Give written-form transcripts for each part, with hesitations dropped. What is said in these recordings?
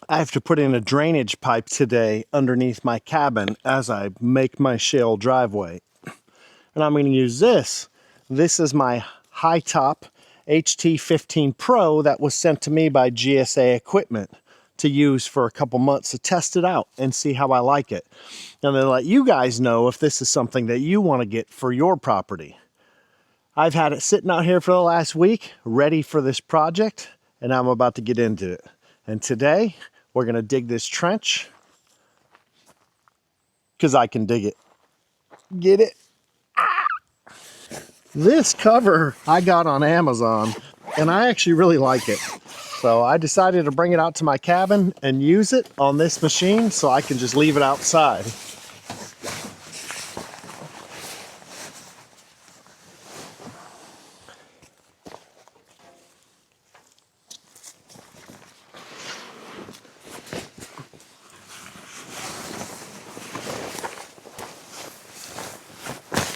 I have to put in a drainage pipe today underneath my cabin as I make my shale driveway. And I'm going to use this. This is my Hightop HT15 Pro that was sent to me by GSA Equipment to use for a couple months to test it out and see how I like it. And then let you guys know if this is something that you want to get for your property. I've had it sitting out here for the last week, ready for this project, and I'm about to get into it. And today, we're going to dig this trench because I can dig it. Get it? This cover I got on Amazon, and I actually really like it. So I decided to bring it out to my cabin and use it on this machine so I can just leave it outside.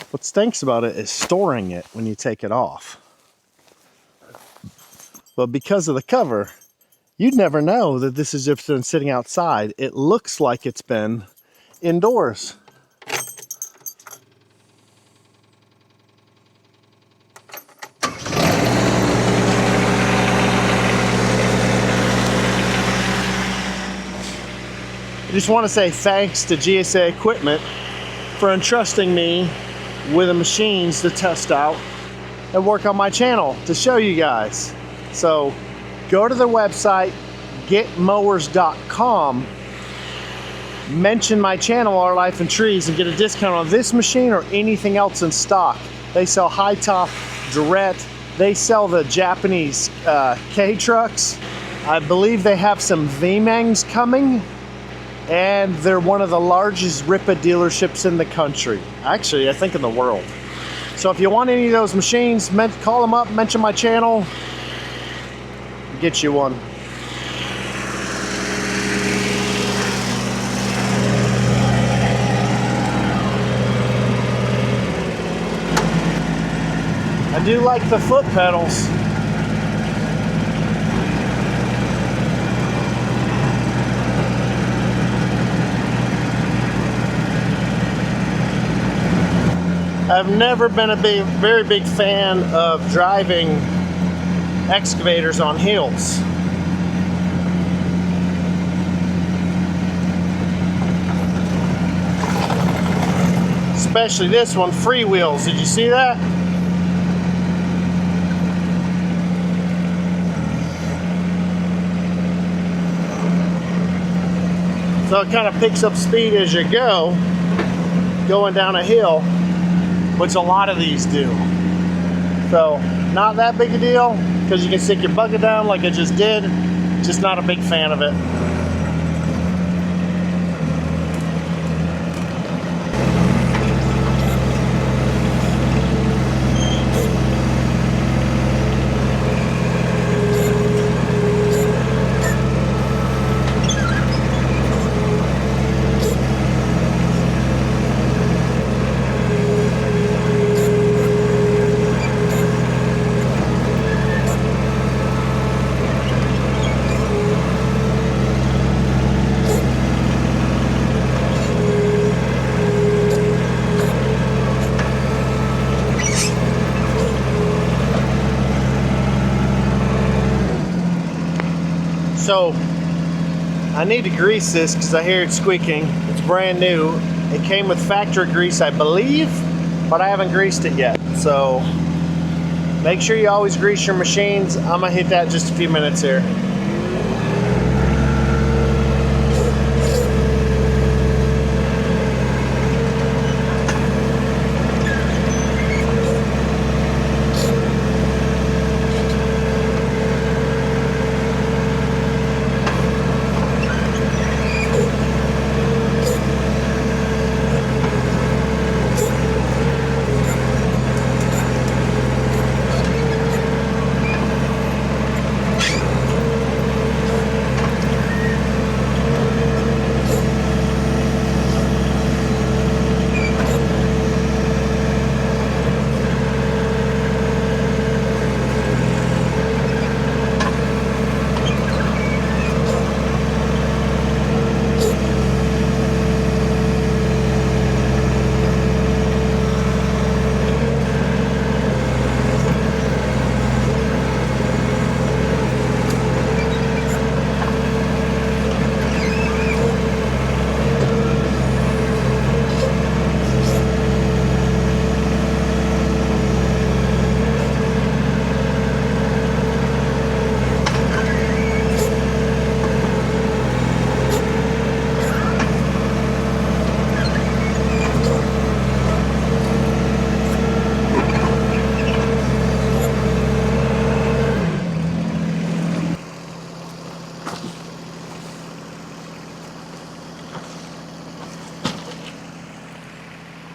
What stinks about it is storing it when you take it off. But because of the cover, you'd never know that this has just been sitting outside. It looks like it's been indoors. I just want to say thanks to GSA Equipment for entrusting me with the machines to test out and work on my channel to show you guys. So go to their website, getmowers.com, mention my channel, Our Life in Trees, and get a discount on this machine or anything else in stock. They sell Hightop, Derette, they sell the Japanese K-trucks. I believe they have some VMANGs coming, and they're one of the largest Ripa dealerships in the country. Actually, I think in the world. So if you want any of those machines, call them up, mention my channel, get you one. I do like the foot pedals. I've never been a very big fan of driving excavators on hills. Especially this one, freewheels. Did you see that? So it kind of picks up speed as you go, going down a hill, which a lot of these do. So not that big a deal because you can stick your bucket down like I just did. Just not a big fan of it. So I need to grease this because I hear it squeaking. It's brand new. It came with factory grease, I believe, but I haven't greased it yet. So make sure you always grease your machines. I'm gonna hit that in just a few minutes here.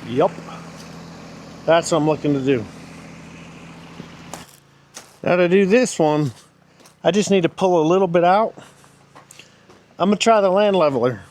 Yup. That's what I'm looking to do. Now to do this one, I just need to pull a little bit out. I'm gonna try the land leveler.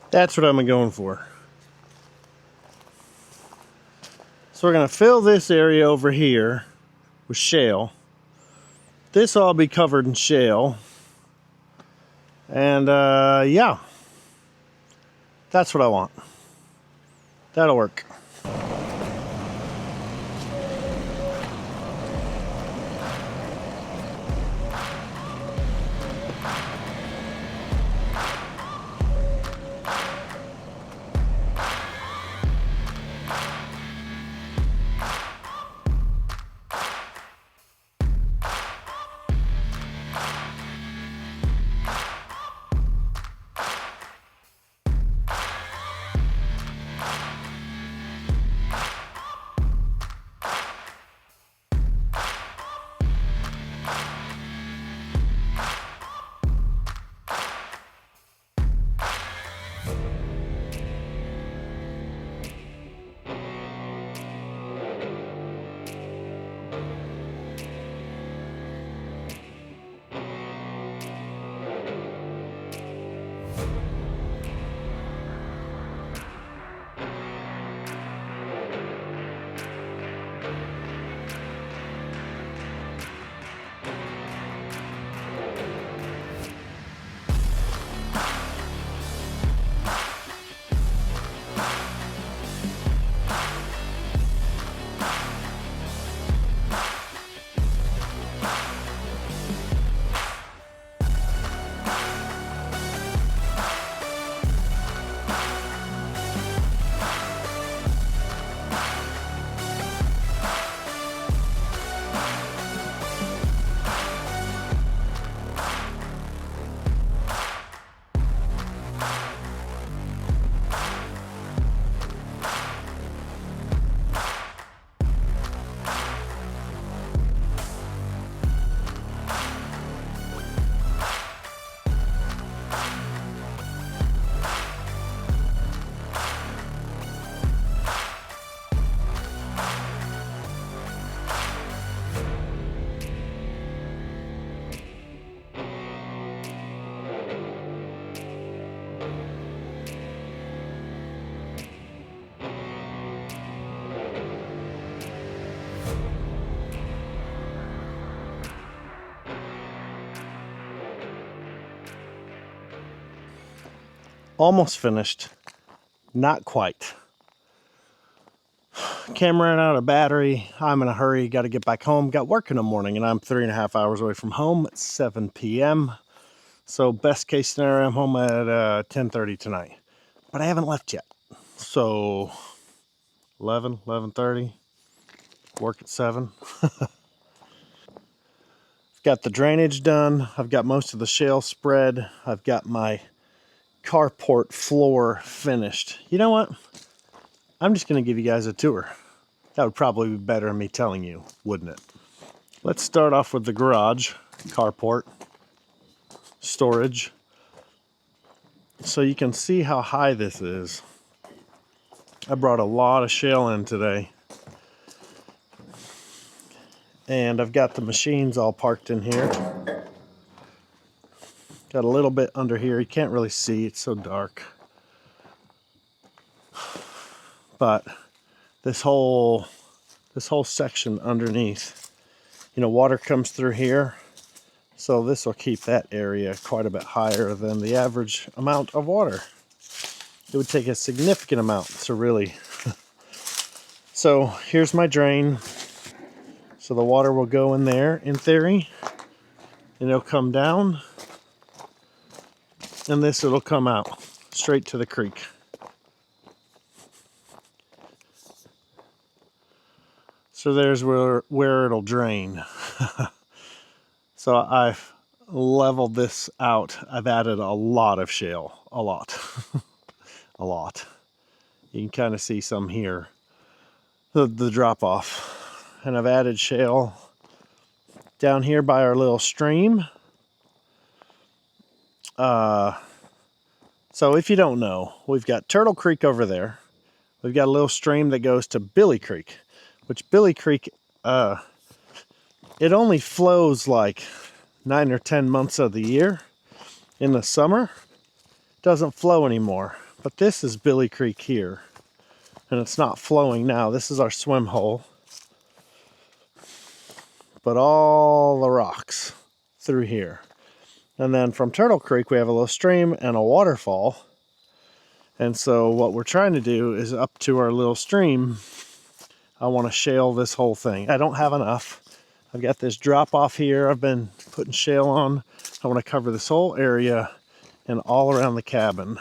That's what I'm going for. So we're gonna fill this area over here with shale. This will all be covered in shale. And yeah, that's what I want. That'll work. Almost finished. Not quite. Camera ran out of battery. I'm in a hurry. Got to get back home. Got work in the morning, and I'm 3.5 hours away from home at 7 p.m. So best case scenario, I'm home at 10:30 tonight. But I haven't left yet. So 11:30. Work at 7. Got the drainage done. I've got most of the shale spread. I've got my carport floor finished. You know what? I'm just going to give you guys a tour. That would probably be better than me telling you, wouldn't it? Let's start off with the garage, carport, storage. So you can see how high this is. I brought a lot of shale in today. And I've got the machines all parked in here. Got a little bit under here. You can't really see, it's so dark. But this whole section underneath, you know, water comes through here. So this will keep that area quite a bit higher than the average amount of water. It would take a significant amount to really. So here's my drain. So the water will go in there in theory, and it'll come down, and this it'll come out straight to the creek. So there's where it'll drain. So I've leveled this out. I've added a lot of shale, a lot, a lot. You can kind of see some here, the drop off. And I've added shale down here by our little stream. So if you don't know, we've got Turtle Creek over there. We've got a little stream that goes to Billy Creek, which Billy Creek, it only flows like 9 or 10 months of the year. In the summer, it doesn't flow anymore. But this is Billy Creek here, and it's not flowing now. This is our swim hole. But all the rocks through here. And then from Turtle Creek, we have a little stream and a waterfall. And so what we're trying to do is up to our little stream, I want to shale this whole thing. I don't have enough. I've got this drop off here. I've been putting shale on. I want to cover this whole area and all around the cabin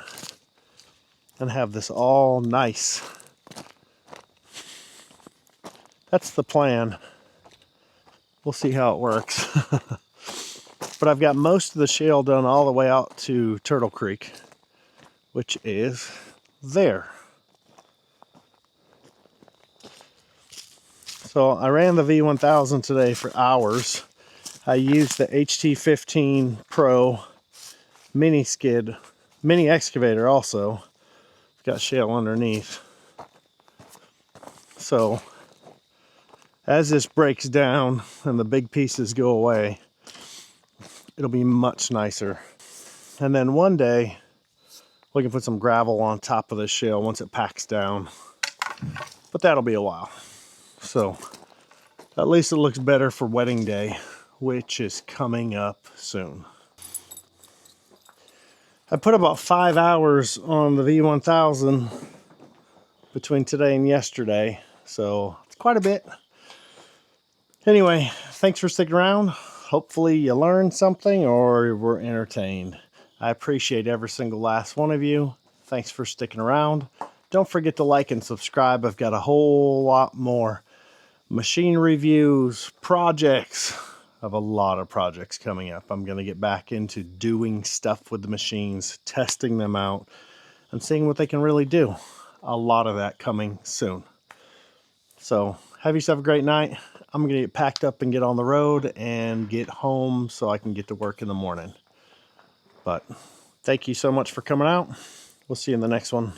and have this all nice. That's the plan. We'll see how it works. But I've got most of the shale done all the way out to Turtle Creek, which is there. So I ran the V1000 today for hours. I used the HT15 Pro mini skid, mini excavator also. It's got shale underneath. So as this breaks down and the big pieces go away, it'll be much nicer. And then one day, we can put some gravel on top of this shale once it packs down. But that'll be a while. So, at least it looks better for wedding day, which is coming up soon. I put about 5 hours on the V1000 between today and yesterday. So, it's quite a bit. Anyway, thanks for sticking around. Hopefully you learned something or were entertained. I appreciate every single last one of you. Thanks for sticking around. Don't forget to like and subscribe. I've got a whole lot more machine reviews, projects. I have a lot of projects coming up. I'm going to get back into doing stuff with the machines, testing them out, and seeing what they can really do. A lot of that coming soon. So have yourself a great night. I'm going to get packed up and get on the road and get home so I can get to work in the morning. But thank you so much for coming out. We'll see you in the next one.